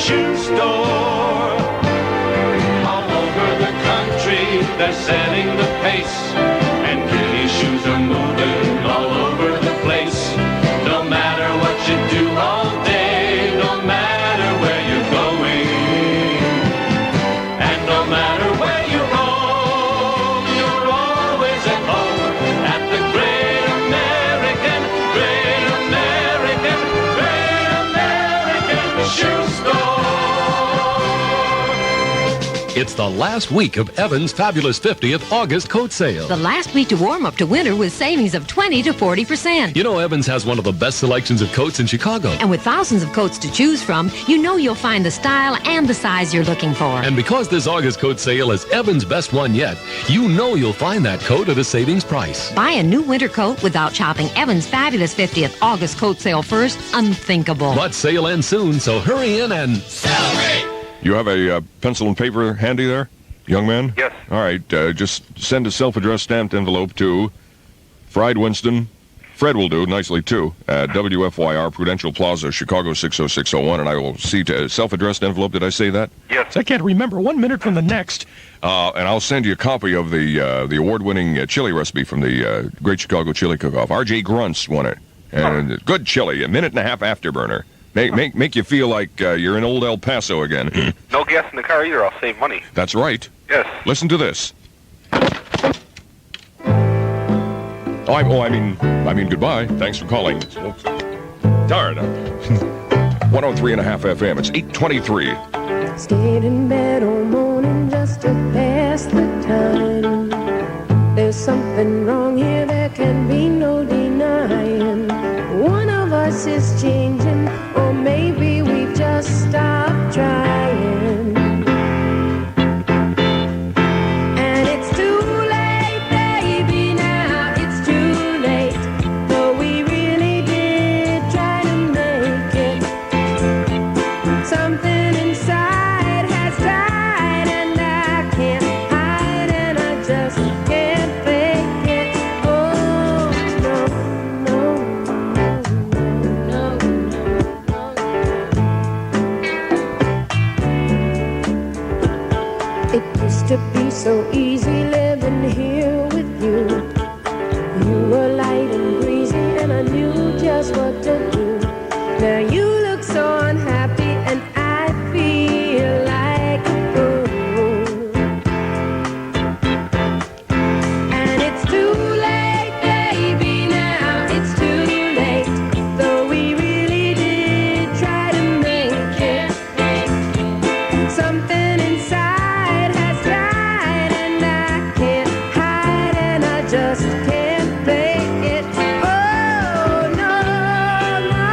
shoe store. All over the country, they're setting the pace, and Kenny's shoes are moving all over the place. No matter what you do all day, no matter where you're going, and no matter where you roam, you're always at home at the Great American Shoe Store. It's the last week of Evan's fabulous 50th August coat sale. The last week to warm up to winter with savings of 20 to 40%. You know Evans has one of the best selections of coats in Chicago. And with thousands of coats to choose from, you know you'll find the style and the size you're looking for. And because this August coat sale is Evan's best one yet, you know you'll find that coat at a savings price. Buy a new winter coat without shopping Evan's fabulous 50th August coat sale first? Unthinkable. But sale ends soon, so hurry in and celebrate! You have a pencil and paper handy there, young man? Yes. All right, just send a self-addressed stamped envelope to Fried Winston. Fred will do, nicely too, at WFYR Prudential Plaza, Chicago 60601, and I will see to self-addressed envelope. Did I say that? Yes. I can't remember 1 minute from the next. And I'll send you a copy of the award-winning chili recipe from the Great Chicago Chili Cook-Off. R.J. Gruntz won it. And good chili, a minute and a half afterburner. Make you feel like you're in old El Paso again. No gas in the car either. I'll save money. That's right. Yes. Listen to this. I mean goodbye. Thanks for calling. Darn. 103.5 FM. It's 8:23. Stayed in bed all morning just to pass the time. There's something wrong here, there can be no denying. One of us is changing, or maybe we've just stopped trying. And it's too late, baby, now it's too late. Though we really did try to make it. Something inside has died, and I can't hide, and I just can't fake it. Oh, no, no, no, no, no. It used to be so easy living here with you. You were light and breezy, and I knew just what to do. Now you look so unhappy, and I feel like a fool. And it's too late, baby, now it's too late. Though we really did try to make it. Something inside has died, and I can't hide, and I just can't fake it. Oh, no, no.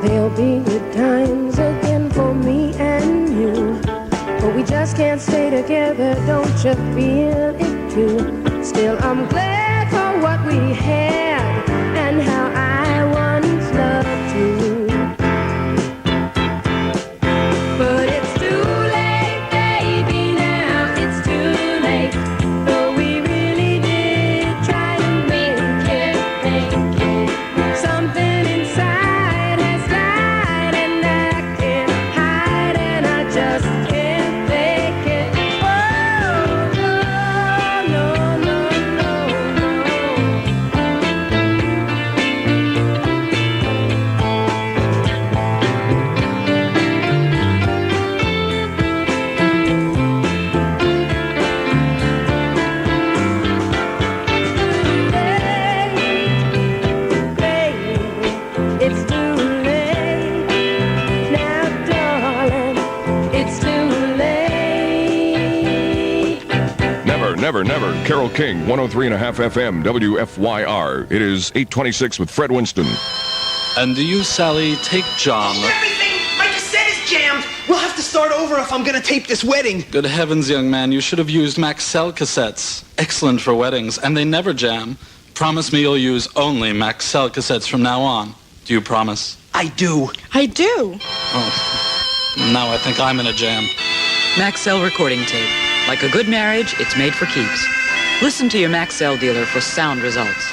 There'll be good times again for me and you, but we just can't stay together, don't you feel it too? Still, I'm glad for what we had and how I once loved you. But it's too late, baby, now it's too late. Though we really did try to make it. Something inside has died, and I can't hide, and I just can't fake it. Oh, no, no, no, no. Never, never. Carole King, 103.5 FM, WFYR. It is 8:26 with Fred Winston. And do you, Sally, take John? Everything! My cassette is jammed! We'll have to start over if I'm gonna tape this wedding. Good heavens, young man, you should have used Maxell cassettes. Excellent for weddings, and they never jam. Promise me you'll use only Maxell cassettes from now on. Do you promise? I do. I do. Oh, now I think I'm in a jam. Maxell recording tape. Like a good marriage, it's made for keeps. Listen to your Maxell dealer for sound results.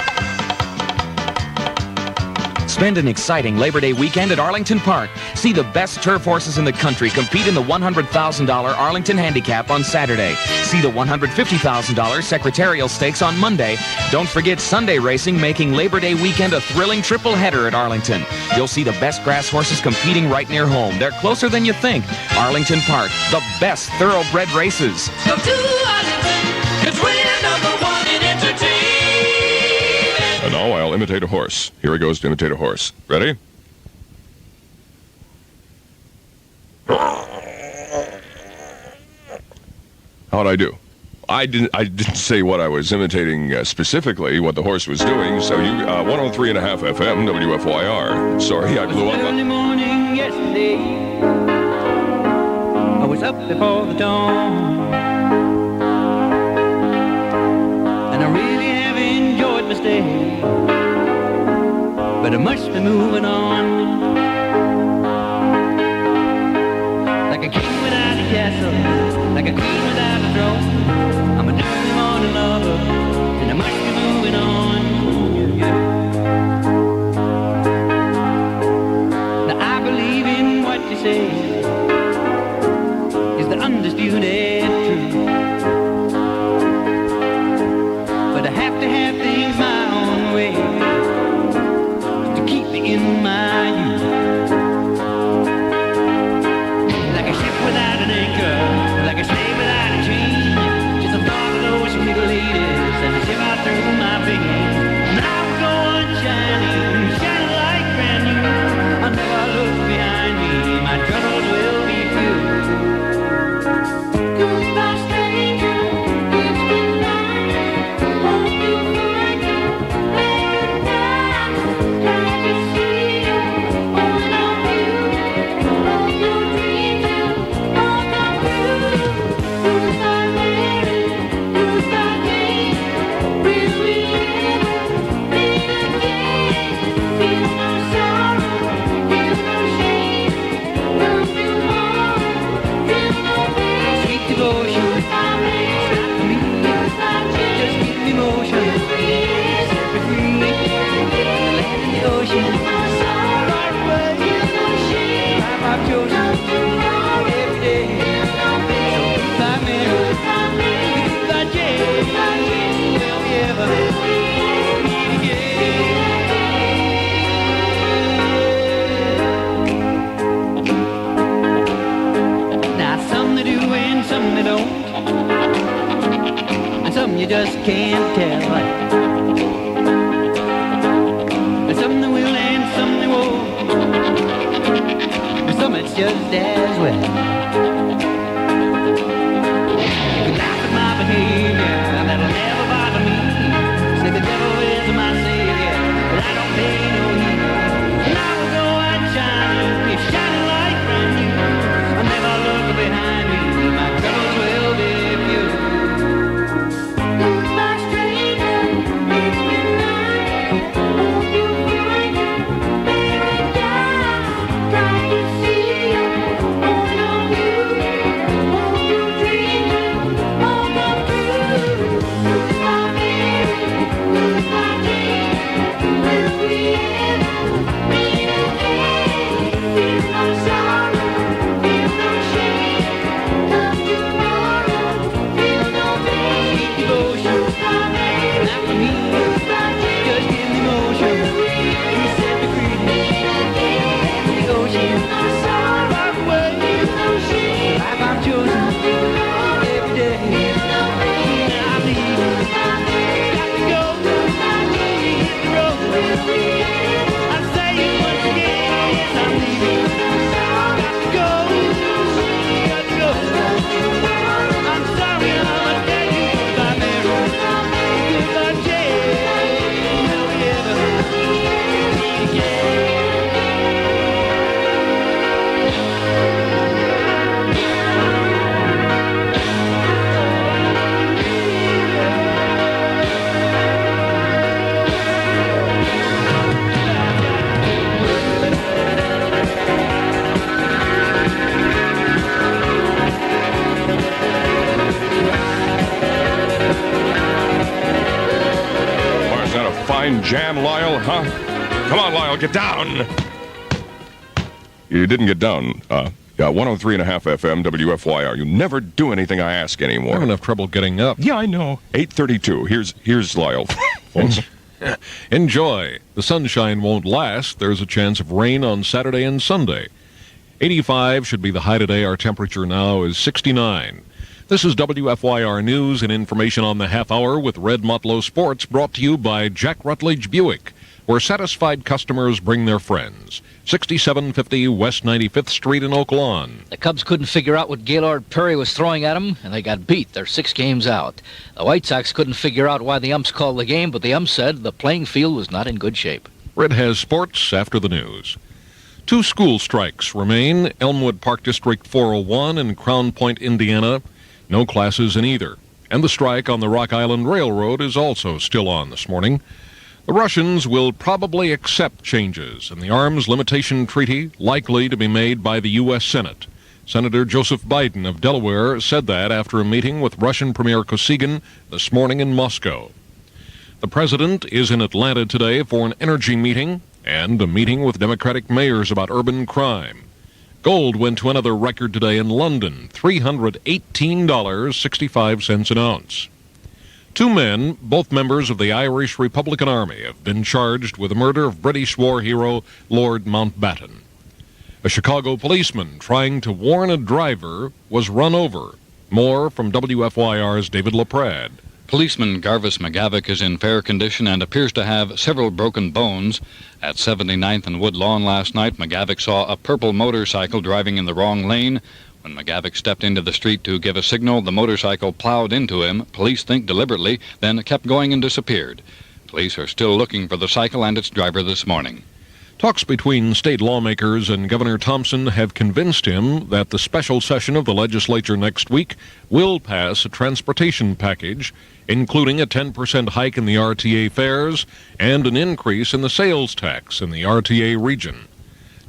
Spend an exciting Labor Day weekend at Arlington Park. See the best turf horses in the country compete in the $100,000 Arlington Handicap on Saturday. See the $150,000 Secretarial Stakes on Monday. Don't forget Sunday racing, making Labor Day weekend a thrilling triple header at Arlington. You'll see the best grass horses competing right near home. They're closer than you think. Arlington Park, the best thoroughbred races. Go to Arlington, 'cause we're number one in entertainment. And now I'll imitate a horse. Here he goes to imitate a horse. Ready? How'd I do? I didn't say what I was imitating specifically, what the horse was doing, so you, 103.5 FM, WFYR. Sorry, I blew up. Early morning yesterday, I was up before the dawn, and I really have enjoyed my stay, but I must be moving on. Like a king without a castle, like a queen without a throne, I'm a early morning lover, and I must be moving on. Yeah. Now I believe in what you say is the undisputed truth, but I have to have things my own way to keep me in my youth. Like a ship without an anchor, like a slave without a chain, just a thought of those sweet ladies and a shiver through my veins. And I will go on shining, shining like brand new. I'll never look behind me, my troubles will be few. Goodbye, stranger, it's been nice. Hope you find me paradise. Glad to see you, all of you. Hope your dreams will all come true. Goodbye, Mary, goodbye, Jane. Will we ever meet again? Feel no sorrow, feel no shame. No tomorrow, feel no pain. Sweet devotion, goodbye, Mary, not for me. Goodbye, Jane. Just keep me motion, set me free. Land in the ocean, no sorrow, far away. Feel no shame, I've chosen every day. So goodbye, Mary, goodbye, Jane. Will we ever meet again? Now some they do and some they don't, and some you just can't tell. And some they will and some they won't, and some it's just as well. You can laugh at my behavior, that'll never bother me. Say the devil is my savior, but I don't pay no heed. And I will go out shining, it's shining like brand new. I'll never look behind me, my troubles will be few. Goodbye, stranger, it's been nice. Hope you find your paradise. Glad to see you, all of you. Hope your dreams will all come true. jam, Lyle, huh? Come on, Lyle, get down. You didn't get down. 103.5 FM, WFYR. You never do anything I ask anymore. I have enough trouble getting up. Yeah, I know. 8:32. Here's Lyle. Enjoy. The sunshine won't last. There's a chance of rain on Saturday and Sunday. 85 should be the high today. Our temperature now is 69. This is WFYR News and information on the half hour with Red Motlow Sports, brought to you by Jack Rutledge Buick, where satisfied customers bring their friends. 6750 West 95th Street in Oak Lawn. The Cubs couldn't figure out what Gaylord Perry was throwing at them, and they got beat. They're 6 games out. The White Sox couldn't figure out why the umps called the game, but the umps said the playing field was not in good shape. Red has sports after the news. 2 school strikes remain. Elmwood Park District 401 and Crown Point, Indiana. No classes in either. And the strike on the Rock Island Railroad is also still on this morning. The Russians will probably accept changes in the Arms Limitation Treaty, likely to be made by the U.S. Senate. Senator Joseph Biden of Delaware said that after a meeting with Russian Premier Kosygin this morning in Moscow. The president is in Atlanta today for an energy meeting and a meeting with Democratic mayors about urban crime. Gold went to another record today in London, $318.65 an ounce. 2 men, both members of the Irish Republican Army, have been charged with the murder of British war hero Lord Mountbatten. A Chicago policeman trying to warn a driver was run over. More from WFYR's David LaPrade. Policeman Garvis McGavick is in fair condition and appears to have several broken bones. At 79th and Woodlawn last night, McGavick saw a purple motorcycle driving in the wrong lane. When McGavick stepped into the street to give a signal, the motorcycle plowed into him, police think deliberately, then kept going and disappeared. Police are still looking for the cycle and its driver this morning. Talks between state lawmakers and Governor Thompson have convinced him that the special session of the legislature next week will pass a transportation package, including a 10% hike in the RTA fares and an increase in the sales tax in the RTA region.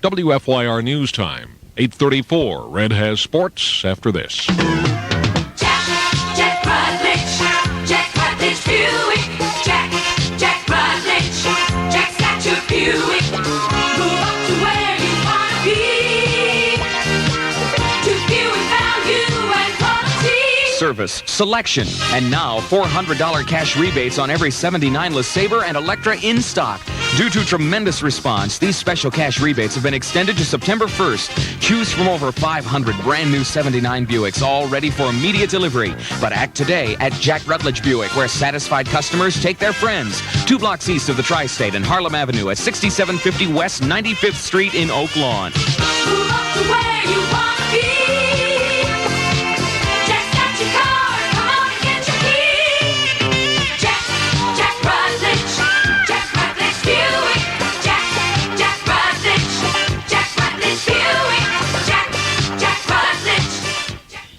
WFYR News Time, 8:34. Red has sports after this. Jack Rutledge Buick. Jack Rutledge. Jack's got your Buick. Move up to where you want to be. To Buick value and quality. Service, selection, and now $400 cash rebates on every 79 LeSabre and Electra in stock. Due to tremendous response, these special cash rebates have been extended to September 1st. Choose from over 500 brand new 79 Buicks, all ready for immediate delivery. But act today at Jack Rutledge Buick, where satisfied customers take their friends. 2 blocks east of the Tri-State and Harlem Avenue at 6750 West 95th Street in Oak Lawn. Move up to where you want to be. Jack's got your car. Come on and get your key. Jack Rutledge. Jack Rutledge Buick. Jack Rutledge. Jack Rutledge Buick. Jack Rutledge.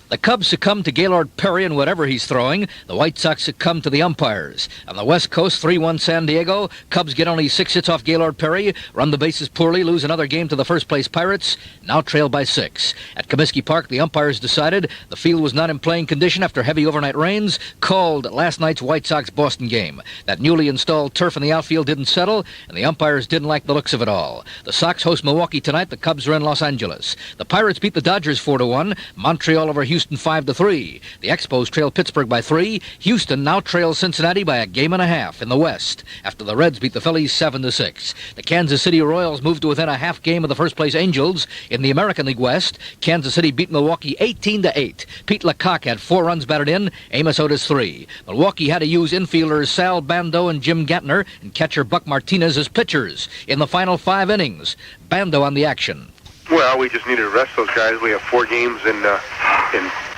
The Cubs succumb to Gaylord Perry and whatever he's throwing. The White Sox succumb to the umpires. On the West Coast, 3-1 San Diego. Cubs get only 6 hits off Gaylord Perry, run the bases poorly, lose another game to the first-place Pirates, now trail by 6. At Comiskey Park, the umpires decided the field was not in playing condition after heavy overnight rains, called last night's White Sox-Boston game. That newly installed turf in the outfield didn't settle, and the umpires didn't like the looks of it all. The Sox host Milwaukee tonight. The Cubs are in Los Angeles. The Pirates beat the Dodgers 4-1. Montreal over Houston 5-3. The Expos trail Pittsburgh by 3. Houston now trails Cincinnati by a game and a half in the West after the Reds beat the Phillies 7-6. The Kansas City Royals moved to within a half game of the first-place Angels. In the American League West, Kansas City beat Milwaukee 18-8. Pete Lecoq had 4 runs batted in, Amos Otis 3. Milwaukee had to use infielders Sal Bando and Jim Gantner and catcher Buck Martinez as pitchers in the final 5 innings. Bando on the action. Well, we just needed to rest those guys. We have 4 games in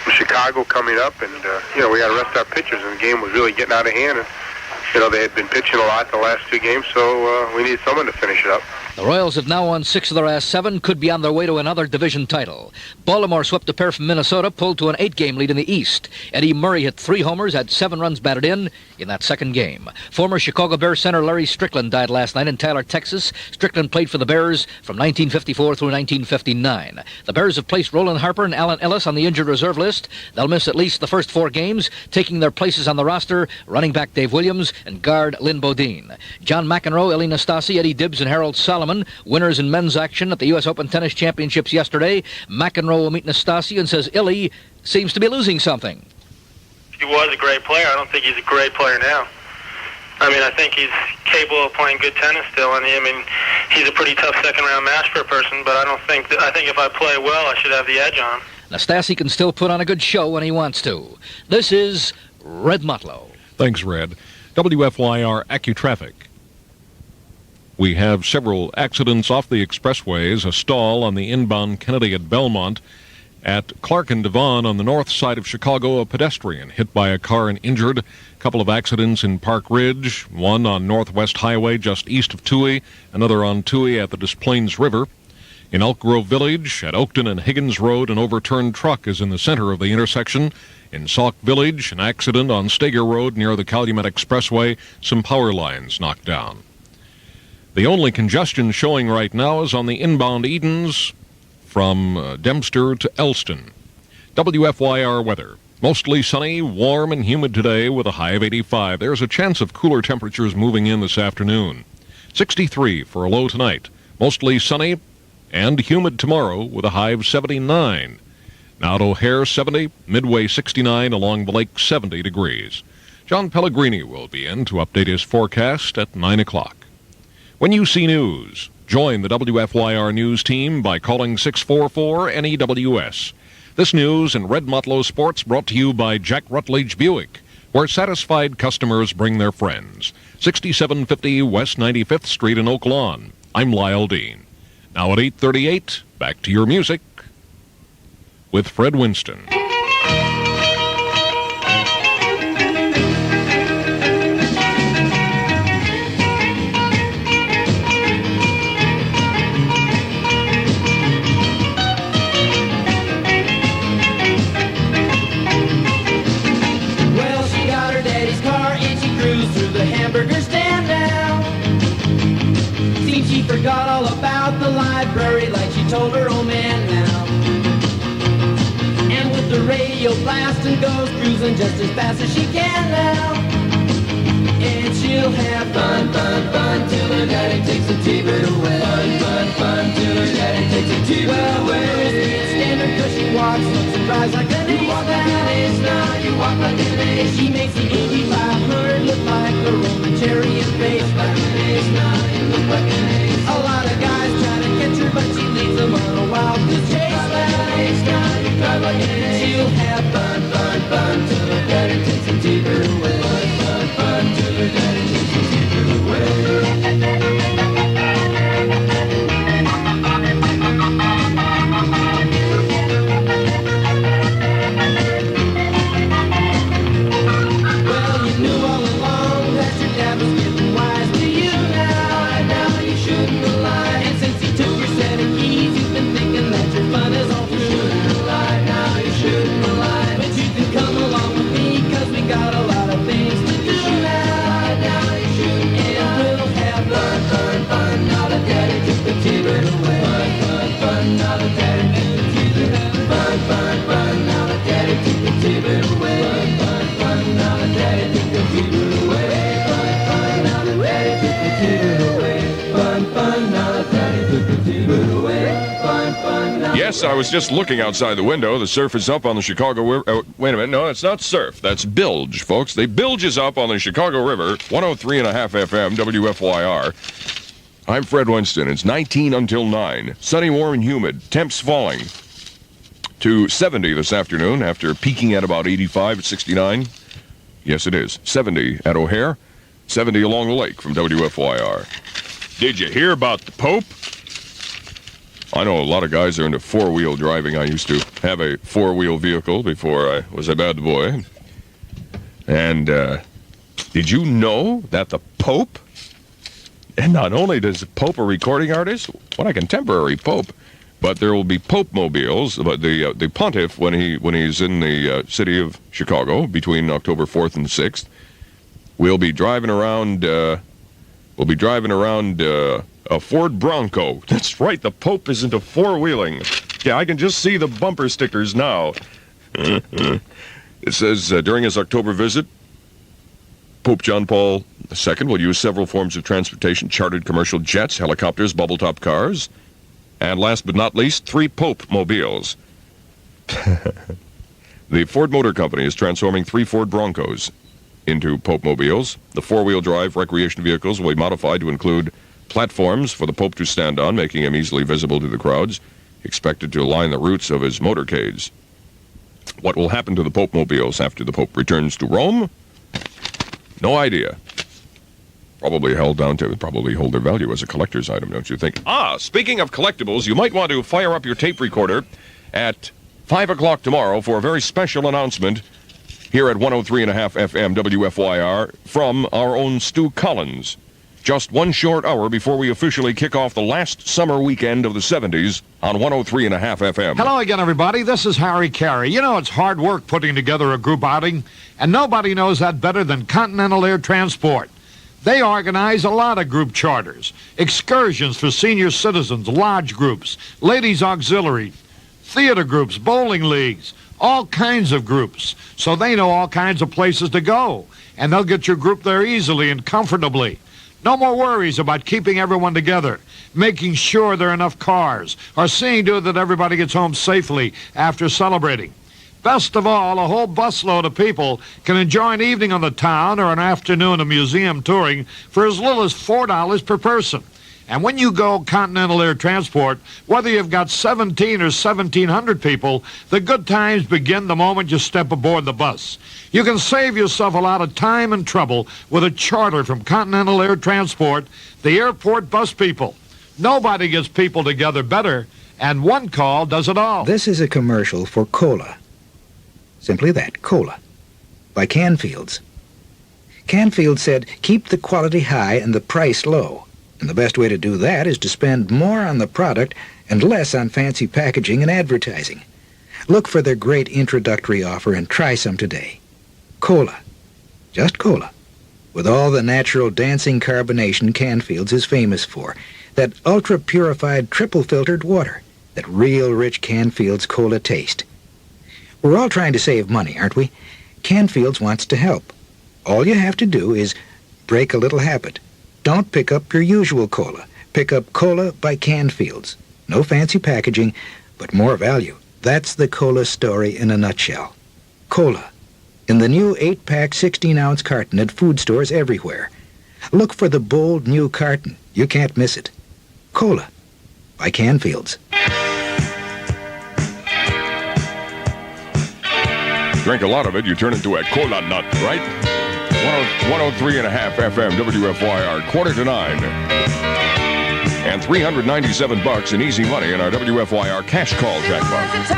Chicago coming up, and we got to rest our pitchers. And the game was really getting out of hand. And they had been pitching a lot the last 2 games, so we needed someone to finish it up. The Royals have now won 6 of their last 7, could be on their way to another division title. Baltimore swept a pair from Minnesota, pulled to an 8-game lead in the East. Eddie Murray hit 3 homers, had 7 runs batted in that second game. Former Chicago Bears center Larry Strickland died last night in Tyler, Texas. Strickland played for the Bears from 1954 through 1959. The Bears have placed Roland Harper and Alan Ellis on the injured reserve list. They'll miss at least the first 4 games, taking their places on the roster running back Dave Williams and guard Lynn Bodine. John McEnroe, Elie Nastasi, Eddie Dibbs, and Harold Solomon, winners in men's action at the U.S. Open Tennis Championships yesterday. McEnroe will meet Nastasi and says Elie seems to be losing something. He was a great player. I don't think he's a great player now. I think he's capable of playing good tennis still. He's a pretty tough second-round match for a person, but I think if I play well, I should have the edge on him. Nastasi can still put on a good show when he wants to. This is Red Mutlow. Thanks, Red. WFYR AccuTraffic. We have several accidents off the expressways, a stall on the inbound Kennedy at Belmont. At Clark and Devon on the north side of Chicago, a pedestrian hit by a car and injured. A couple of accidents in Park Ridge, one on Northwest Highway just east of Toohey, another on Toohey at the Des Plaines River. In Elk Grove Village, at Oakton and Higgins Road, an overturned truck is in the center of the intersection. In Sauk Village, an accident on Stager Road near the Calumet Expressway, some power lines knocked down. The only congestion showing right now is on the inbound Edens from Dempster to Elston. WFYR weather. Mostly sunny, warm, and humid today with a high of 85. There's a chance of cooler temperatures moving in this afternoon. 63 for a low tonight. Mostly sunny and humid tomorrow with a high of 79. Now at O'Hare, 70, Midway 69, along the lake 70 degrees. John Pellegrini will be in to update his forecast at 9 o'clock. When you see news, join the WFYR News team by calling 644-NEWS. This news and Red Mutlow Sports brought to you by Jack Rutledge Buick, where satisfied customers bring their friends. 6750 West 95th Street in Oak Lawn. I'm Lyle Dean. Now at 8:38, back to your music with Fred Winston. Forgot all about the library like she told her old man now. And with the radio blasting goes cruising just as fast as she can now. And she'll have fun, fun, fun till her daddy takes the TV away. Fun, fun, fun till her daddy takes the TV away. Well, can't stand her cause she walks, looks and drives like an ace. You walk like an ace now, you walk like an ace. She makes the Indy 500 look like a Roman chariot face. Like an ace now, you look like an ace. A lot of guys try to catch her, but she leaves them on a wild goose chase. Like an ace now, you drive like an ace. She'll have fun, fun, fun till her daddy takes the TV away. Fun, fun, fun till her daddy takes the TV away. Yes, I was just looking outside the window. The surf is up on the Chicago River. Wait a minute. No, it's not surf. That's bilge, folks. The bilge is up on the Chicago River, 103.5 FM, WFYR. I'm Fred Winston. It's 19 until 9. Sunny, warm, and humid. Temps falling to 70 this afternoon after peaking at about 85 at 69. Yes, it is. 70 at O'Hare, 70 along the lake from WFYR. Did you hear about the Pope? I know a lot of guys are into four-wheel driving. I used to have a four-wheel vehicle before I was a bad boy. And did you know that the Pope And not only does Pope a recording artist, what a contemporary Pope, but there will be Pope mobiles. But the pontiff, when he's in the city of Chicago between October 4th and 6th, we'll be driving around. A Ford Bronco. That's right. The Pope is into four-wheeling. Yeah, I can just see the bumper stickers now. It says during his October visit, Pope John Paul II will use several forms of transportation: chartered commercial jets, helicopters, bubble-top cars, and last but not least, 3 Pope mobiles. The Ford Motor Company is transforming 3 Ford Broncos into Pope mobiles. The four-wheel drive recreation vehicles will be modified to include platforms for the Pope to stand on, making him easily visible to the crowds, expected to line the routes of his motorcades. What will happen to the Pope mobiles after the Pope returns to Rome? No idea. Probably hold their value as a collector's item, don't you think? Speaking of collectibles, you might want to fire up your tape recorder at 5 o'clock tomorrow for a very special announcement here at 103.5 FM WFYR from our own Stu Collins. Just 1 short hour before we officially kick off the last summer weekend of the 70s on 103.5 FM. Hello again, everybody. This is Harry Carey. You know, it's hard work putting together a group outing, and nobody knows that better than Continental Air Transport. They organize a lot of group charters, excursions for senior citizens, lodge groups, ladies' auxiliary, theater groups, bowling leagues, all kinds of groups. So they know all kinds of places to go, and they'll get your group there easily and comfortably. No more worries about keeping everyone together, making sure there are enough cars, or seeing to it that everybody gets home safely after celebrating. Best of all, a whole busload of people can enjoy an evening on the town or an afternoon of museum touring for as little as $4 per person. And when you go Continental Air Transport, whether you've got 17 or 1,700 people, the good times begin the moment you step aboard the bus. You can save yourself a lot of time and trouble with a charter from Continental Air Transport, the airport bus people. Nobody gets people together better, and one call does it all. This is a commercial for cola. Simply that, cola, by Canfields. Canfield said, keep the quality high and the price low. And the best way to do that is to spend more on the product and less on fancy packaging and advertising. Look for their great introductory offer and try some today. Cola. Just cola. With all the natural dancing carbonation Canfields is famous for. That ultra-purified triple-filtered water. That real rich Canfields cola taste. We're all trying to save money, aren't we? Canfields wants to help. All you have to do is break a little habit. Don't pick up your usual cola. Pick up Cola by Canfields. No fancy packaging, but more value. That's the cola story in a nutshell. Cola. In the new 8-pack 16-ounce carton at food stores everywhere. Look for the bold new carton. You can't miss it. Cola by Canfields. Drink a lot of it, you turn into a cola nut, right? 103.5 FM WFYR, 8:45. And $397 in easy money in our WFYR cash call jackpot.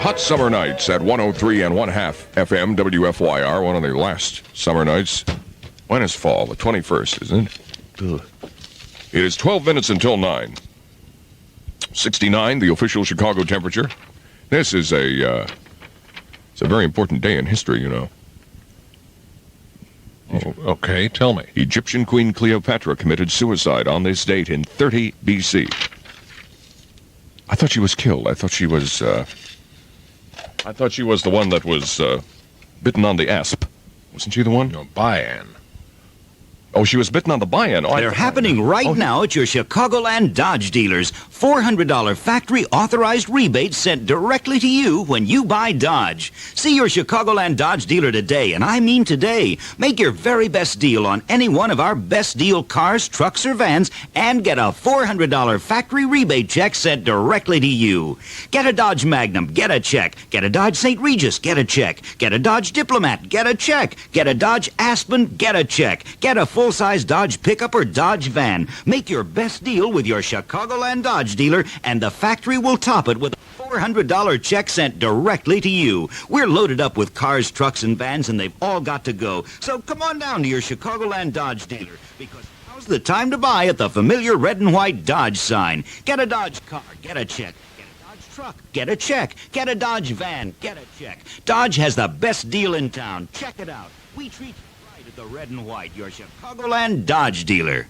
hot summer nights at 103 and 1/2 FM WFYR, one of the last summer nights. When is fall? The 21st, isn't it? Ugh. It is 12 minutes until 9. 69, the official Chicago temperature. This is it's a very important day in history, you know. Oh, okay, tell me. Egyptian Queen Cleopatra committed suicide on this date in 30 BC. I thought she was killed. I thought she was the one that was bitten on the asp. Wasn't she the one? No, Bayan. Oh, she was bitten on the buy-in. Oh, They're happening right now at your Chicagoland Dodge dealers. $400 factory authorized rebates sent directly to you when you buy Dodge. See your Chicagoland Dodge dealer today, and I mean today. Make your very best deal on any one of our best deal cars, trucks, or vans, and get a $400 factory rebate check sent directly to you. Get a Dodge Magnum, get a check. Get a Dodge St. Regis, get a check. Get a Dodge Diplomat, get a check. Get a Dodge Aspen, get a check. Get a full-size Dodge pickup or Dodge van. Make your best deal with your Chicagoland Dodge dealer, and the factory will top it with a $400 check sent directly to you. We're loaded up with cars, trucks, and vans, and they've all got to go. So come on down to your Chicagoland Dodge dealer, because now's the time to buy at the familiar red and white Dodge sign. Get a Dodge car, get a check. Get a Dodge truck, get a check. Get a Dodge van, get a check. Dodge has the best deal in town. Check it out. We treat you right at the red and white, your Chicagoland Dodge dealer.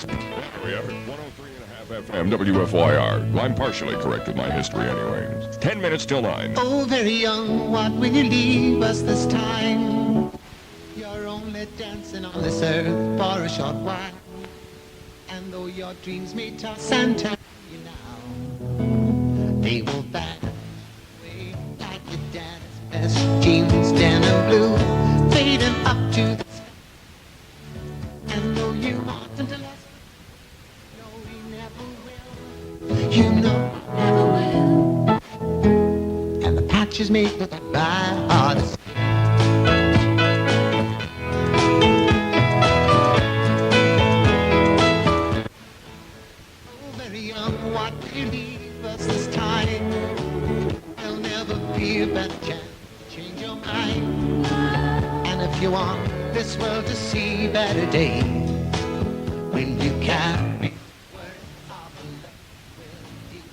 Battery effort, 103.5 FM WFYR. I'm partially correct with my history anyway. It's 10 minutes till 9. Oh, very young, what will you leave us this time? You're only dancing on this earth for a short while. And though your dreams may toss and turn you now, they will back away like your dad's best jeans, denim blue, fading up to the sky. And though you want them to last, no, we never will. You know we never will. And the patches made by artists. Oh, very young, what will you leave us this time? There'll never be a better chance to change your mind. And if you want this world to see better days, will you carry words of love? Will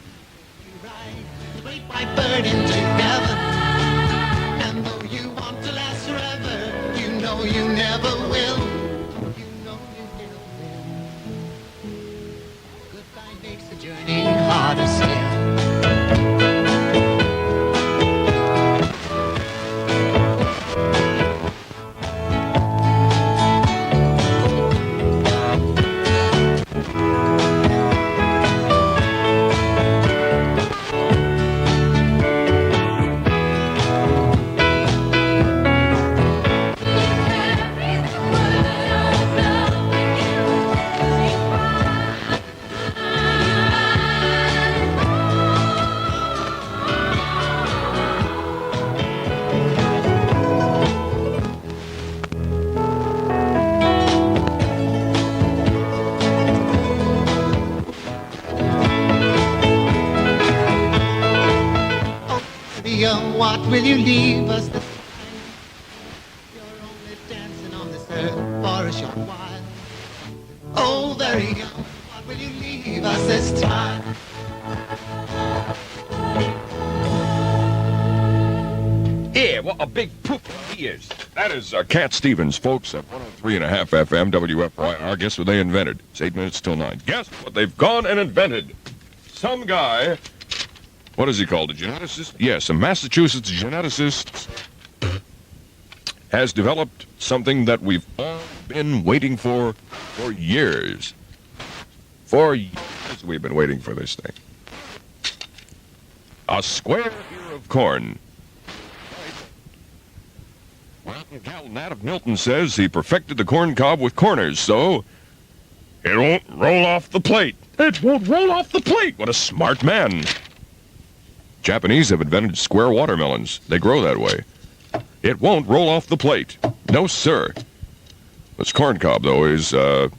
you ride the great white bird into heaven? And though you want to last forever, you know you never will. You know you never will. Goodbye makes the journey harder still. What will you leave us this time? You're only dancing on this earth for a short while. Oh, very young, what will you leave us this time? Yeah, what a big poop he is. That is Cat Stevens, folks, at 103.5 FM WFYR. Guess what they invented? It's 8 minutes till 9. Guess what they've gone and invented? Some guy... What is he called, a geneticist? Yes, a Massachusetts geneticist has developed something that we've all been waiting for years. For years we've been waiting for this thing. A square ear of corn. Well, Cal Nat of Milton says he perfected the corn cob with corners, so it won't roll off the plate. It won't roll off the plate! What a smart man. Japanese have invented square watermelons. They grow that way. It won't roll off the plate. No, sir. This corn cob, though, is, I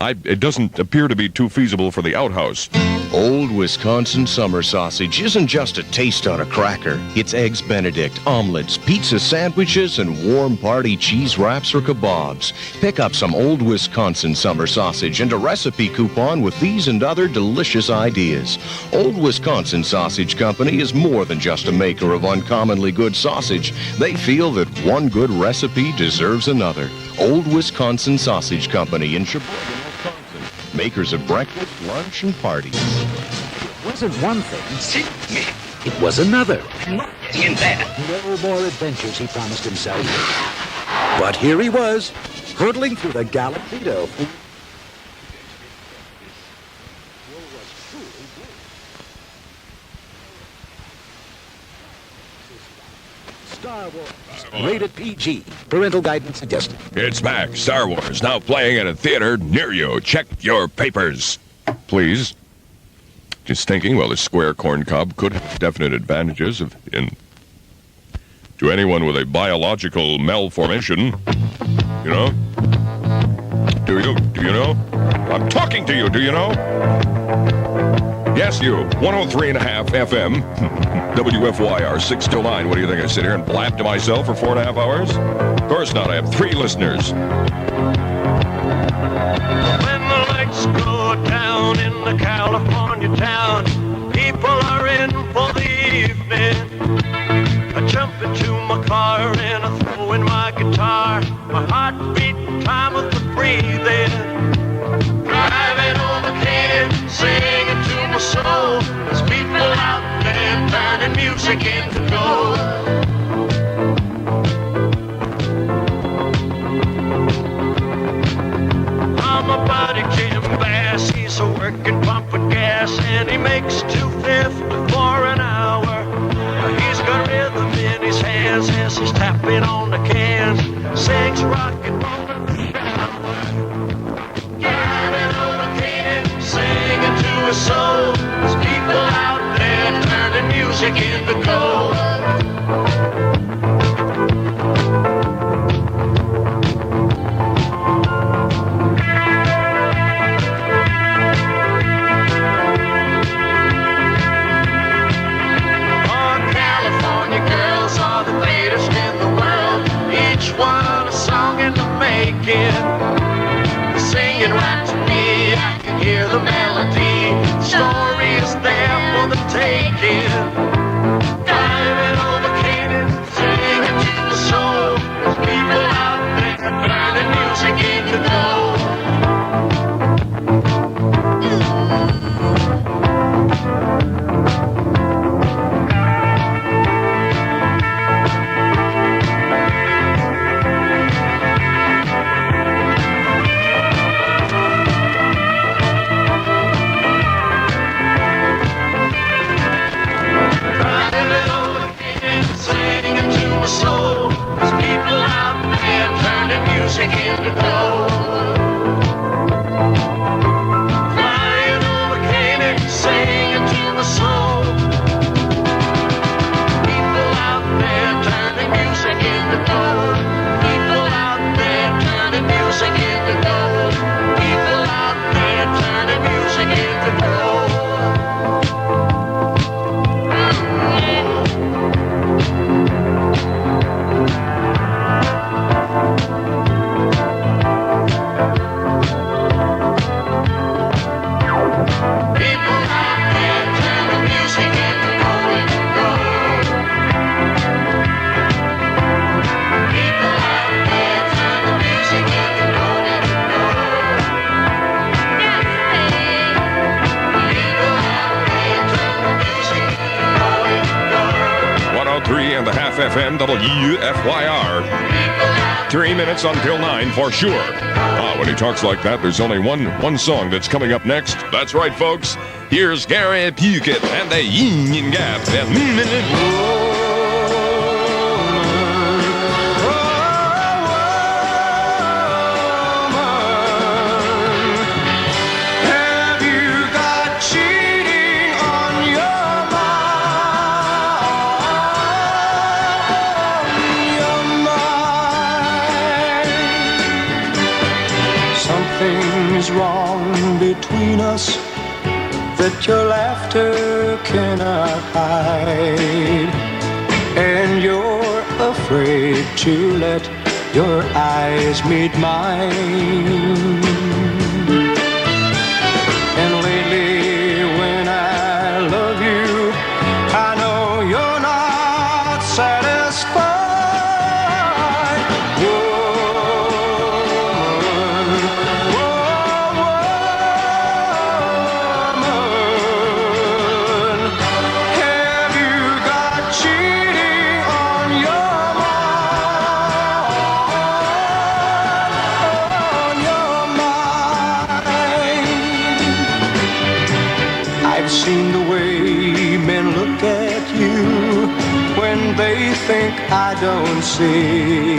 it doesn't appear to be too feasible for the outhouse. Old Wisconsin summer sausage isn't just a taste on a cracker. It's eggs Benedict, omelets, pizza sandwiches, and warm party cheese wraps or kebabs. Pick up some Old Wisconsin summer sausage and a recipe coupon with these and other delicious ideas. Old Wisconsin Sausage Company is more than just a maker of uncommonly good sausage. They feel that one good recipe deserves another. Old Wisconsin Sausage Company in Sheboygan, Wisconsin. Makers of breakfast, lunch, and parties. It wasn't one thing. It was another. In that. No more adventures, he promised himself. But here he was, hurtling through the galaxy to... Star Wars. Rated PG. Parental guidance suggested. It's back. Star Wars now playing at a theater near you. Check your papers, please. Just thinking, well, the square corn cob could have definite advantages to anyone with a biological malformation. You know? Do you know? I'm talking to you. Do you know? Yes, you. 103.5 FM. WFYR 6 till 9. What do you think? I sit here and blab to myself for 4.5 hours? Of course not. I have 3 listeners. When the lights go down in the California town, people are in for the evening. I jump into my car and I throw in my guitar. My heart beating time with the breathing. Driving on the can, singing to my soul. There's people out there turning music into gold. My buddy Jim Bass, he's a working pumping gas, and he makes $2.50 for an hour. He's got rhythm in his hands as he's tapping on the cans, sings rock and roll. Driving on a can, singing to his soul. There's people out there turning music into gold. One a song in the making, singing right to me. I can hear the melody. Story is there for the taking. Driving over Canaan, singing to the soul. There's people out there turning music into gold. Soul. There's people out there turning music into gold. Flying over Canaan, singing to my soul. People out there turning music into gold. People out there turning music into gold. People out there turning music into gold. FM WFYR. 3 minutes until 9 for sure. When he talks like that, there's only one song that's coming up next. That's right, folks. Here's Gary Puckett and the Union Gap. is wrong between us that your laughter cannot hide, and you're afraid to let your eyes meet mine. And lately when I love you, I know you're not satisfied. Have you got cheating on your mind? I've seen the way men look at you when they think I don't see,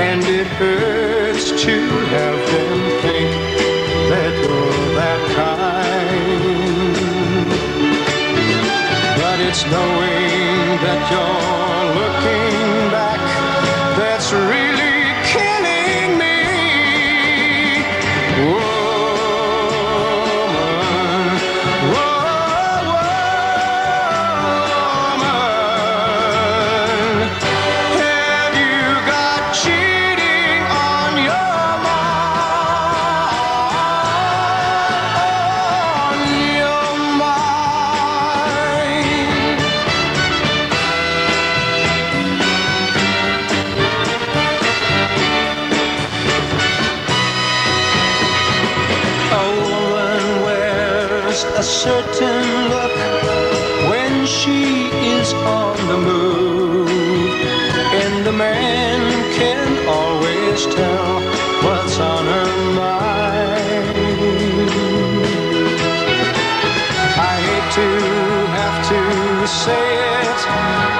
and it hurts to have them think that you're that kind. But it's knowing that you're looking back that's really killing me. Have you got cheating on your A woman wears a certain look when she is on the move, and the man can always tell what's on her mind. I hate to have to say it,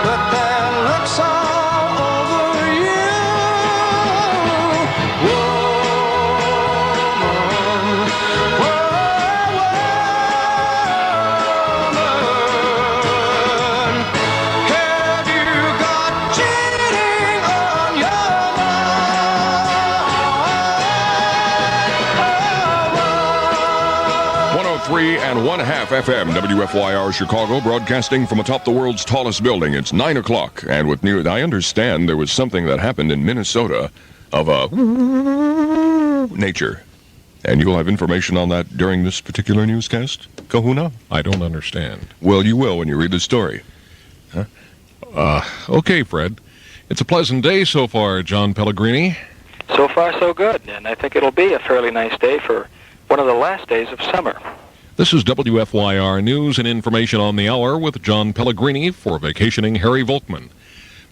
but that looks all over you. Have you got cheating on your mind? 103 and 1/2 FM, WFYR Chicago, broadcasting from atop the world's tallest building. It's 9 o'clock, and with news, I understand there was something that happened in Minnesota of a nature. And you'll have information on that during this particular newscast, Kahuna? I don't understand. Well, you will when you read the story. Okay, Fred. It's a pleasant day so far, John Pellegrini. So far, so good, and I think it'll be a fairly nice day for one of the last days of summer. This is WFYR News and Information on the Hour with John Pellegrini for vacationing Harry Volkman.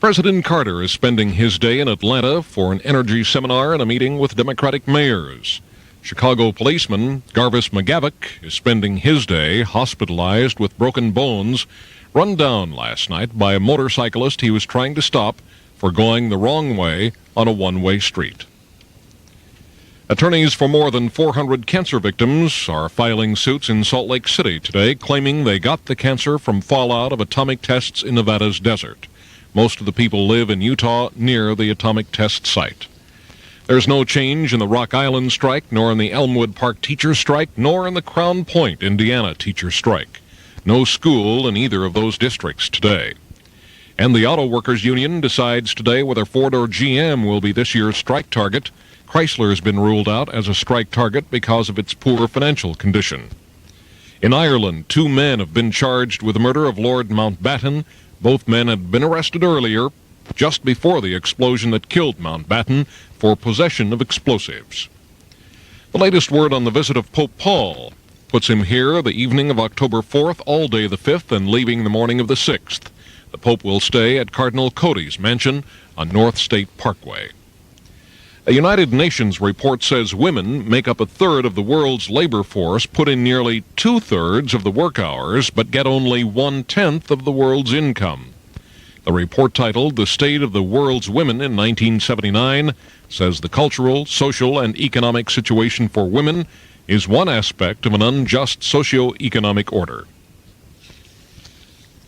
President Carter is spending his day in Atlanta for an energy seminar and a meeting with Democratic mayors. Chicago policeman Garvis McGavick is spending his day hospitalized with broken bones, run down last night by a motorcyclist he was trying to stop for going the wrong way on a one-way street. Attorneys for more than 400 cancer victims are filing suits in Salt Lake City today, claiming they got the cancer from fallout of atomic tests in Nevada's desert. Most of the people live in Utah near the atomic test site. There's no change in the Rock Island strike, nor in the Elmwood Park teacher strike, nor in the Crown Point, Indiana teacher strike. No school in either of those districts today. And the Auto Workers Union decides today whether Ford or GM will be this year's strike target. Chrysler has been ruled out as a strike target because of its poor financial condition. In Ireland, 2 men have been charged with the murder of Lord Mountbatten. Both men had been arrested earlier, just before the explosion that killed Mountbatten, for possession of explosives. The latest word on the visit of Pope Paul puts him here the evening of October 4th, all day the 5th, and leaving the morning of the 6th. The Pope will stay at Cardinal Cody's mansion on North State Parkway. A United Nations report says women make up 1/3 of the world's labor force, put in nearly 2/3 of the work hours, but get only 1/10 of the world's income. The report, titled The State of the World's Women in 1979, says the cultural, social, and economic situation for women is one aspect of an unjust socio-economic order.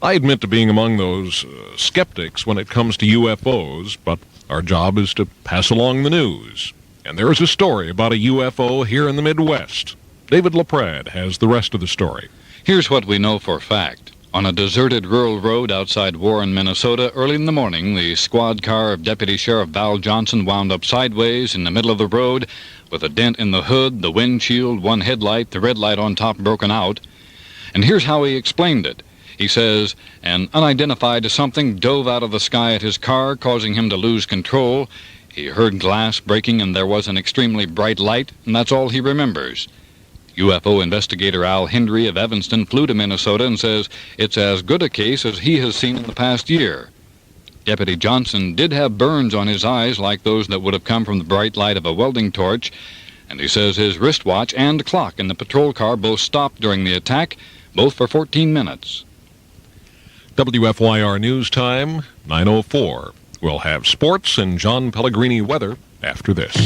I admit to being among those skeptics when it comes to UFOs, but our job is to pass along the news. And there is a story about a UFO here in the Midwest. David LaPrade has the rest of the story. Here's what we know for fact. On a deserted rural road outside Warren, Minnesota, early in the morning, the squad car of Deputy Sheriff Val Johnson wound up sideways in the middle of the road with a dent in the hood, the windshield, one headlight, the red light on top broken out. And here's how he explained it. He says an unidentified something dove out of the sky at his car, causing him to lose control. He heard glass breaking and there was an extremely bright light, and that's all he remembers. UFO investigator Al Hendry of Evanston flew to Minnesota and says it's as good a case as he has seen in the past year. Deputy Johnson did have burns on his eyes like those that would have come from the bright light of a welding torch, and he says his wristwatch and clock in the patrol car both stopped during the attack, both for 14 minutes. WFYR News Time, 9:04. We'll have sports and John Pellegrini weather after this.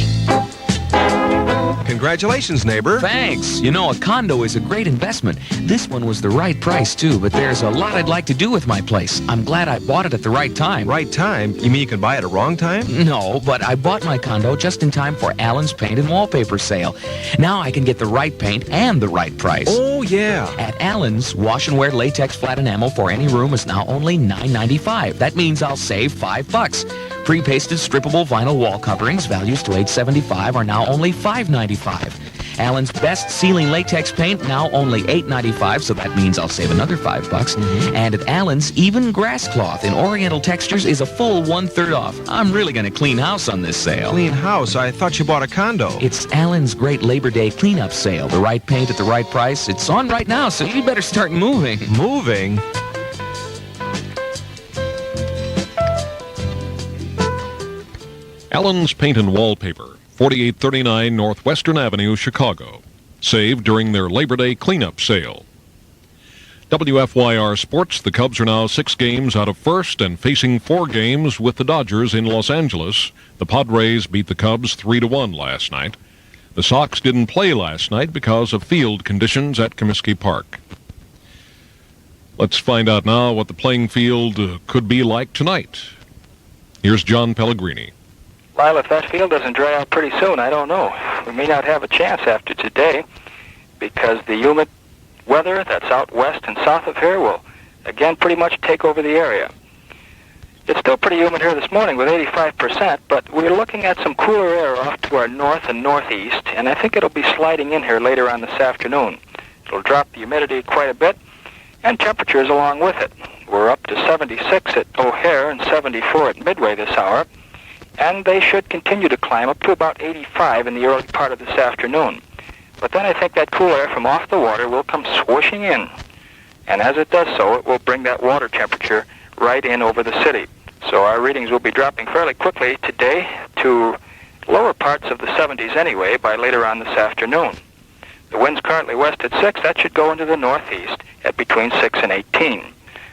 Congratulations, neighbor. Thanks. You know, a condo is a great investment. This one was the right price, too, but there's a lot I'd like to do with my place. I'm glad I bought it at the right time. Right time? You mean you can buy it at wrong time? No, but I bought my condo just in time for Allen's paint and wallpaper sale. Now I can get the right paint and the right price. Oh, yeah. At Allen's, wash and wear latex flat enamel for any room is now only $9.95. That means I'll save $5. Pre-pasted strippable vinyl wall coverings, values to $8.75, are now only $5.95. Allen's best ceiling latex paint, now only $8.95, so that means I'll save another $5. And at Allen's, even grass cloth in oriental textures is a full 1/3 off. I'm really going to clean house on this sale. Clean house? I thought you bought a condo. It's Allen's great Labor Day cleanup sale. The right paint at the right price. It's on right now, so you better start moving. Moving? Allen's Paint and Wallpaper, 4839 Northwestern Avenue, Chicago. Saved during their Labor Day cleanup sale. WFYR Sports, the Cubs are now 6 games out of first and facing 4 games with the Dodgers in Los Angeles. The Padres beat the Cubs 3-1 last night. The Sox didn't play last night because of field conditions at Comiskey Park. Let's find out now what the playing field could be like tonight. Here's John Pellegrini. Well, if that field doesn't dry out pretty soon, I don't know. We may not have a chance after today because the humid weather that's out west and south of here will, again, pretty much take over the area. It's still pretty humid here this morning with 85%, but we're looking at some cooler air off to our north and northeast, and I think it'll be sliding in here later on this afternoon. It'll drop the humidity quite a bit, and temperatures along with it. We're up to 76 at O'Hare and 74 at Midway this hour, and they should continue to climb up to about 85 in the early part of this afternoon. But then I think that cool air from off the water will come swooshing in, and as it does so, it will bring that water temperature right in over the city. So our readings will be dropping fairly quickly today to lower parts of the 70s anyway by later on this afternoon. The wind's currently west at 6. That should go into the northeast at between 6 and 18.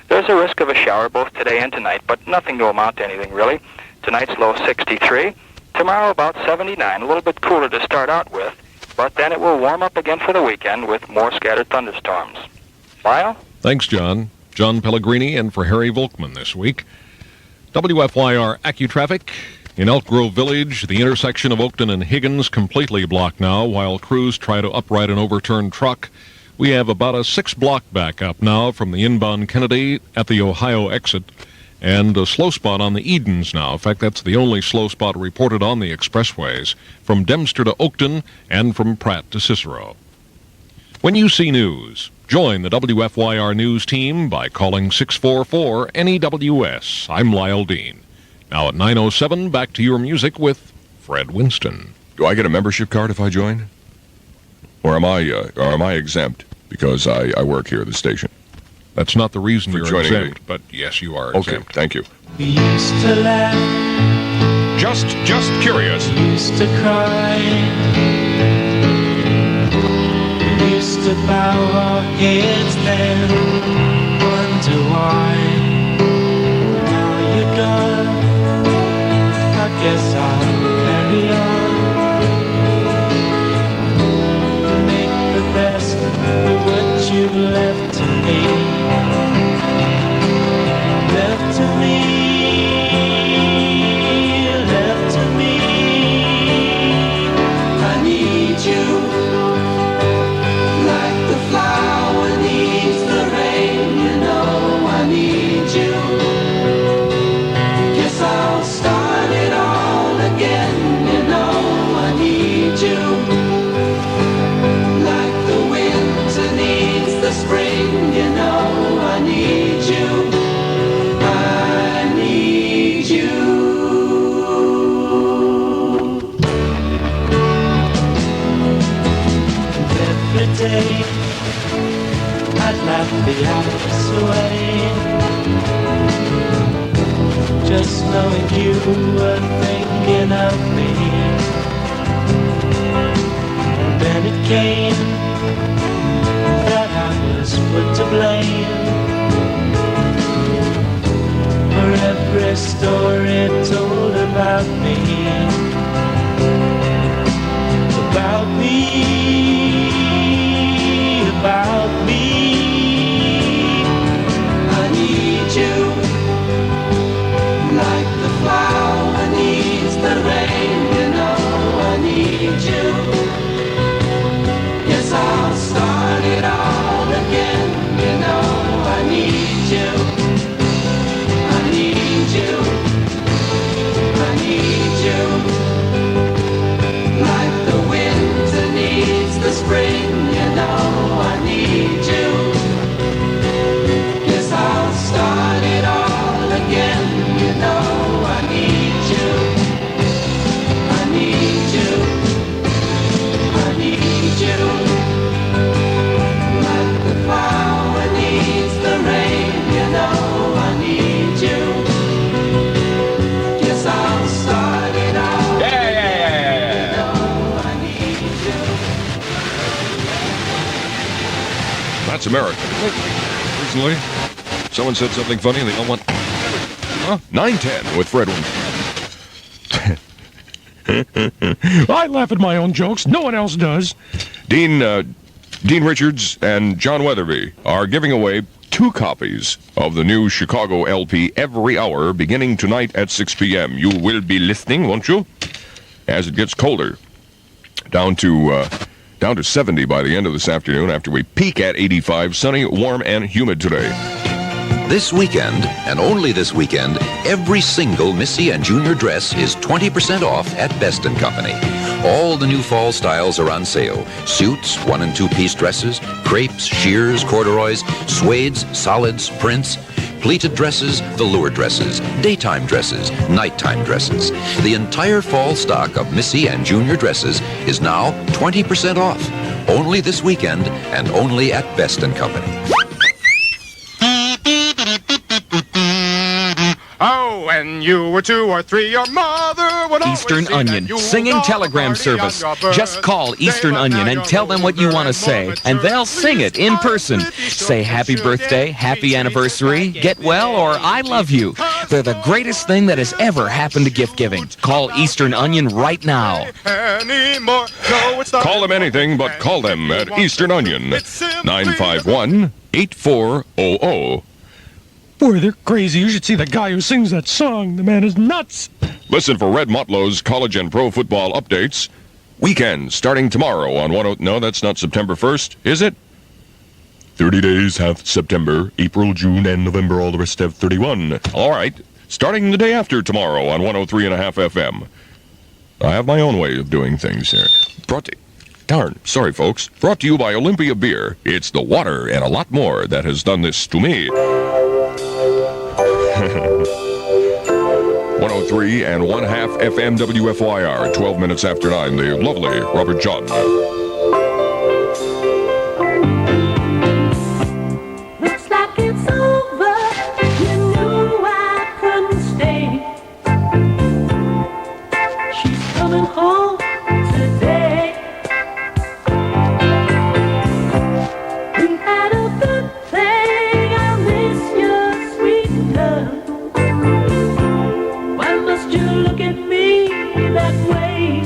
There's a risk of a shower both today and tonight, but nothing to amount to anything really. Tonight's low 63. Tomorrow about 79, a little bit cooler to start out with, but then it will warm up again for the weekend with more scattered thunderstorms. Lyle? Thanks, John. John Pellegrini and for Harry Volkman this week. WFYR AccuTraffic. In Elk Grove Village, the intersection of Oakton and Higgins completely blocked now while crews try to upright an overturned truck. We have about a 6-block backup now from the inbound Kennedy at the Ohio exit, and a slow spot on the Edens now. In fact, that's the only slow spot reported on the expressways, from Dempster to Oakton and from Pratt to Cicero. When you see news, join the WFYR News team by calling 644-NEWS. I'm Lyle Dean. Now at 9:07, back to your music with Fred Winston. Do I get a membership card if I join? Or am I exempt because I work here at the station? That's not the reason For you're joining exempt, me. but yes, you are Okay, exempt. thank you. We used to laugh, Just curious. used to cry. We used to bow our heads then, wonder why. Now you're gone, I guess I'll carry on. Make the best of what you've left to me. Left to me, left to me. were thinking of me. And then it came that I was put to blame for every story told about me. About me, about me. I need you like the flower needs the rain, you know. I need you. Yes, I'll start it all again, you know. I need you. I need you. I need you. Like the winter needs the spring, you know. I need you. Yes, I'll start it all again, you know. I need you. I need you. I need you. Like the flower needs the rain, you know. I need you. Yes, I'll start it all again, you know. I need you. That's American. Recently, someone said something funny and they all went, huh? 910 with Fred Winston. I laugh at my own jokes. No one else does. Dean Richards and John Weatherby are giving away 2 copies of the new Chicago LP every hour beginning tonight at 6 p.m. You will be listening, won't you? As it gets colder. Down to 70 by the end of this afternoon after we peak at 85, sunny, warm, and humid today. This weekend, and only this weekend, every single Missy and Junior dress is 20% off at Best & Company. All the new fall styles are on sale. Suits, 1- and 2-piece dresses, crepes, sheers, corduroys, suedes, solids, prints, pleated dresses, velour dresses, daytime dresses, nighttime dresses. The entire fall stock of Missy and Junior dresses is now 20% off. Only this weekend and only at Best & Company. Oh, when you were 2 or 3, your mother would always Eastern sing Onion, that you singing would telegram party on service. your Just call Eastern Onion and tell them what you want to say, and they'll sing it in person. Say happy birthday, happy anniversary, get well, or I love you. They're the greatest thing that has ever happened to gift giving. Call Eastern Onion right now. anymore. No, it's not Call them anything, but call them at Eastern Onion. 951-8400. Boy, they're crazy. You should see the guy who sings that song. The man is nuts. Listen for Red Motlow's college and pro football updates. Weekend starting tomorrow on 10... No, that's not September 1st, is it? 30 days have September, April, June, and November. All the rest have 31. All right. Starting the day after tomorrow on 103.5 FM. I have my own way of doing things here. Darn, sorry folks. Brought to you by Olympia Beer. It's the water and a lot more that has done this to me. 103.5 FM WFYR, 12 minutes after 9, the lovely Robert John. Looks like it's over. You knew I couldn't stay. She's coming home today. We had a good thing. I miss your sweet love. Why must you look at me that way?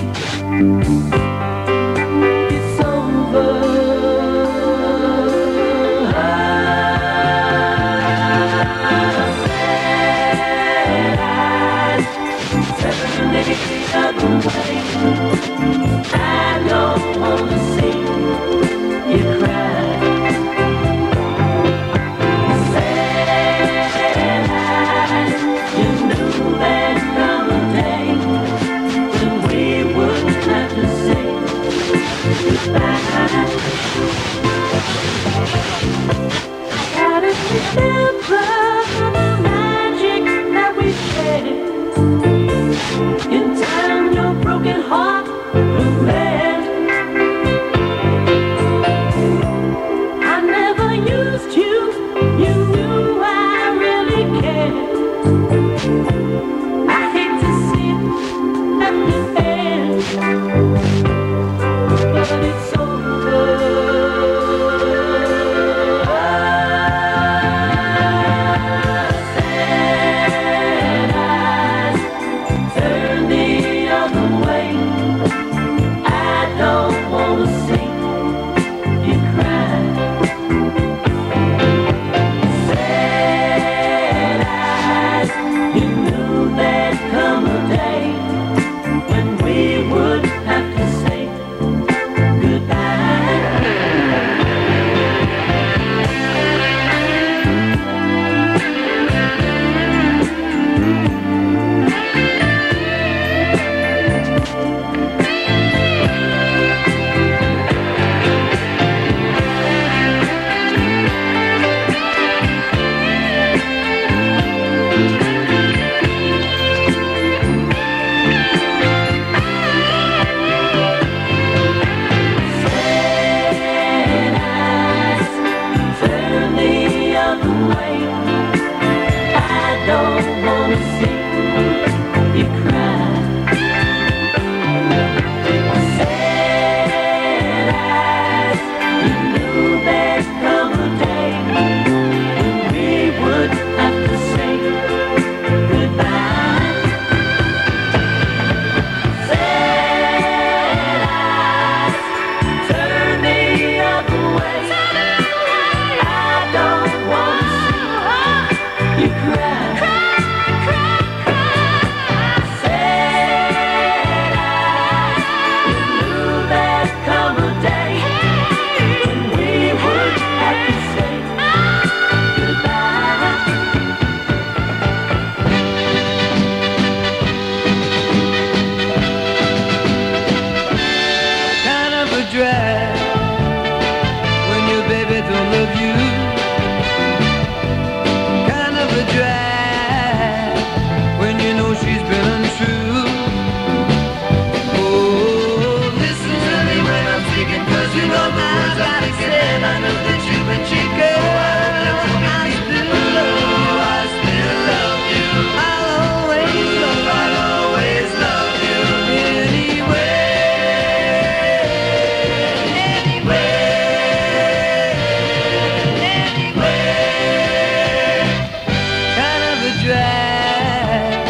drag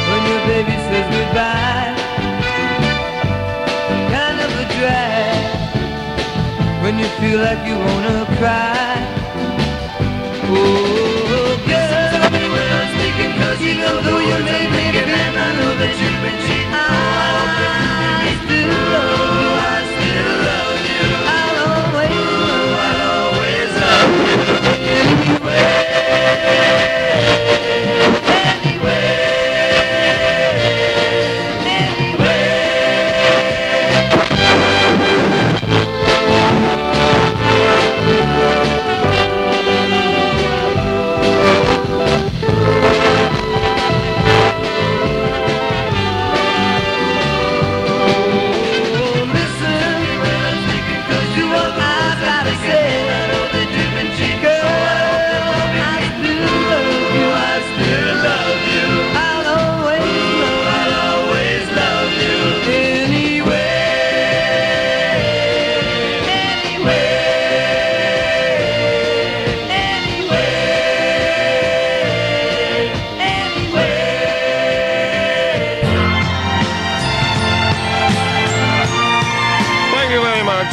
when your baby says goodbye. Kind of a drag when you feel like you wanna cry. Oh, girl, tell me when I'm speaking, 'cause you know though you're making it, and I know that you've been cheating. I still love you, I still love you. I'll always love you.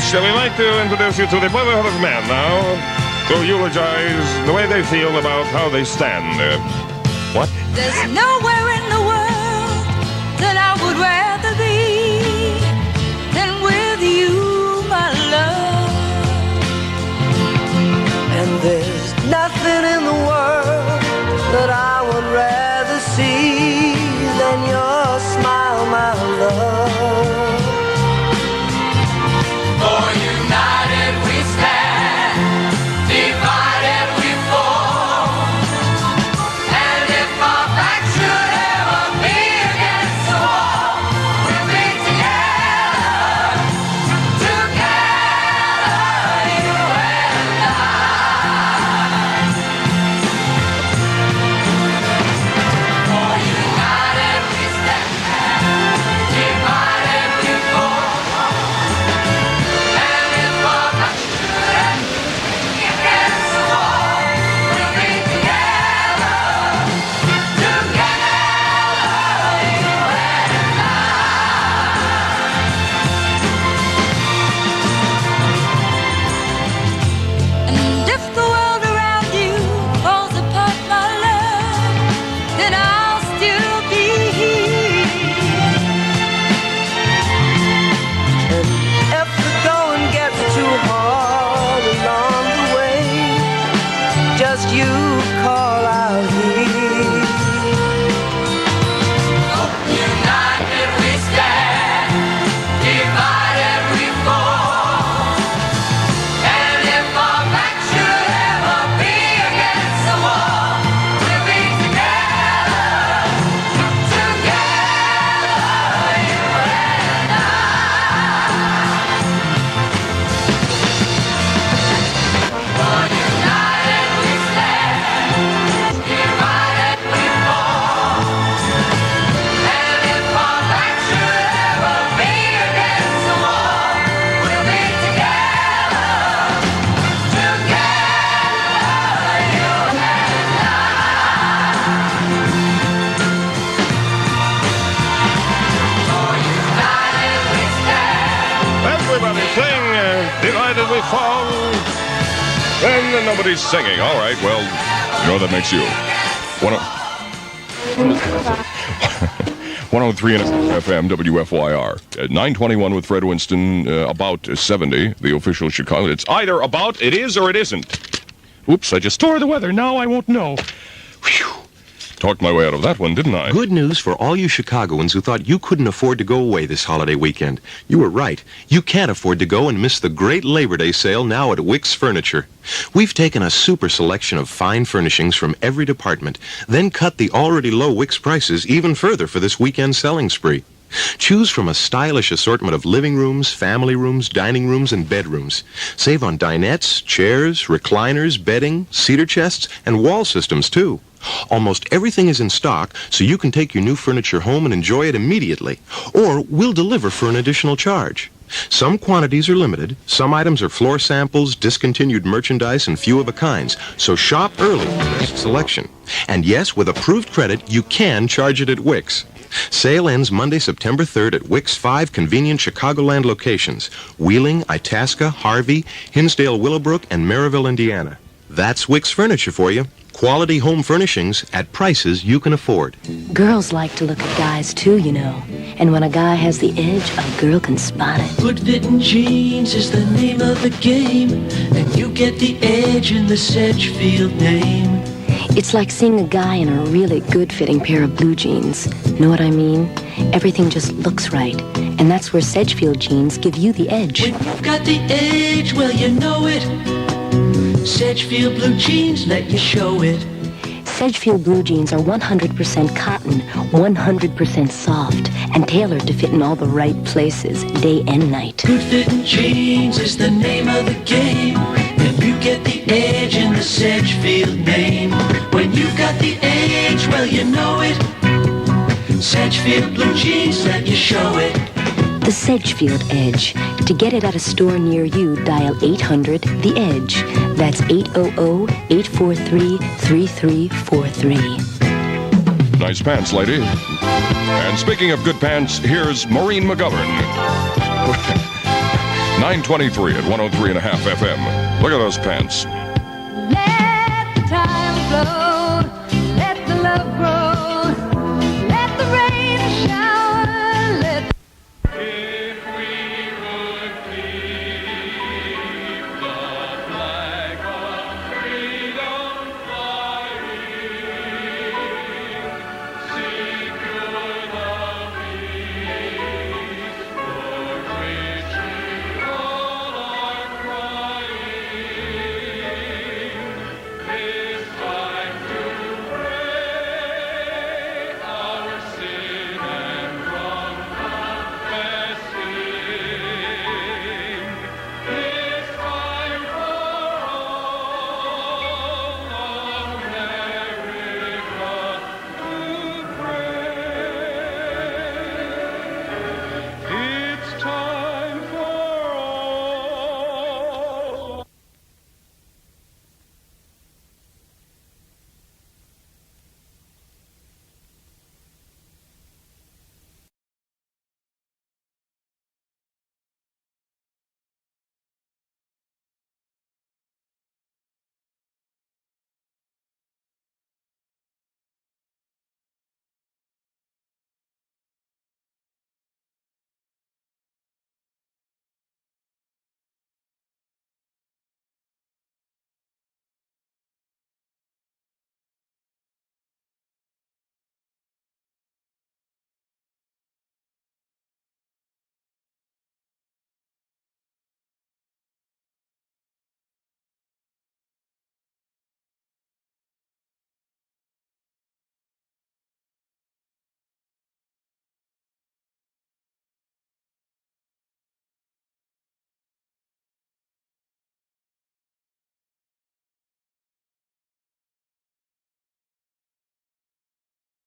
Shall we like to introduce you to the brotherhood of man now, to eulogize the way they feel about how they stand. What? There's nowhere in the world that I would rather be than with you, my love. And there's nothing in the world that I would rather see than your smile, my love. For united we stand, divided we fall. And if our back should ever be against the wall, we'll be together, together, you and I. For united we stand, divided we fall. And if the world around you falls apart, my love, then I'll still be here. And if the going gets too hard along the way, just you call out here. United we stand, divided we fall. And if our back should ever be against the wall, we'll be together, together, you and I. For united we stand, divided we fall. And if our back should ever be against the wall, we'll be together, together, you and I. For united we stand. Everybody sing, divided we fall. And nobody's singing. All right, well, you know that makes you. 103 FM, WFYR. 921 with Fred Winston, about 70, the official Chicago. It's either about, it is, or it isn't. Oops, I just tore the weather. Now I won't know. Whew. Talked my way out of that one, didn't I? Good news for all you Chicagoans who thought you couldn't afford to go away this holiday weekend. You were right. You can't afford to go and miss the great Labor Day sale now at Wick's Furniture. We've taken a super selection of fine furnishings from every department, then cut the already low Wick's prices even further for this weekend selling spree. Choose from a stylish assortment of living rooms, family rooms, dining rooms, and bedrooms. Save on dinettes, chairs, recliners, bedding, cedar chests, and wall systems, too. Almost everything is in stock, so you can take your new furniture home and enjoy it immediately. Or we'll deliver for an additional charge. Some quantities are limited, some items are floor samples, discontinued merchandise, and few of a kinds, so shop early for the best selection. And yes, with approved credit, you can charge it at Wix. Sale ends Monday, September 3rd at Wix 5 convenient Chicagoland locations: Wheeling, Itasca, Harvey, Hinsdale, Willowbrook, and Maryville, Indiana. That's Wix Furniture for you. Quality home furnishings at prices you can afford. Girls like to look at guys too, you know. And when a guy has the edge, a girl can spot it. Good fitting jeans is the name of the game, and you get the edge in the Sedgefield name. It's like seeing a guy in a really good-fitting pair of blue jeans. Know what I mean? Everything just looks right. And that's where Sedgefield jeans give you the edge. When you've got the edge, well, you know it. Sedgefield blue jeans let you show it. Sedgefield blue jeans are 100% cotton, 100% soft, and tailored to fit in all the right places, day and night. Good fitting jeans is the name of the game, and you get the edge in the Sedgefield name. When you've got the edge, well, you know it. Sedgefield blue jeans let you show it. The Sedgefield Edge. To get it at a store near you, dial 800-THE-EDGE. That's 800-843-3343. Nice pants, lady. And speaking of good pants, here's Maureen McGovern. 923 at 103.5 FM. Look at those pants. Let time flow.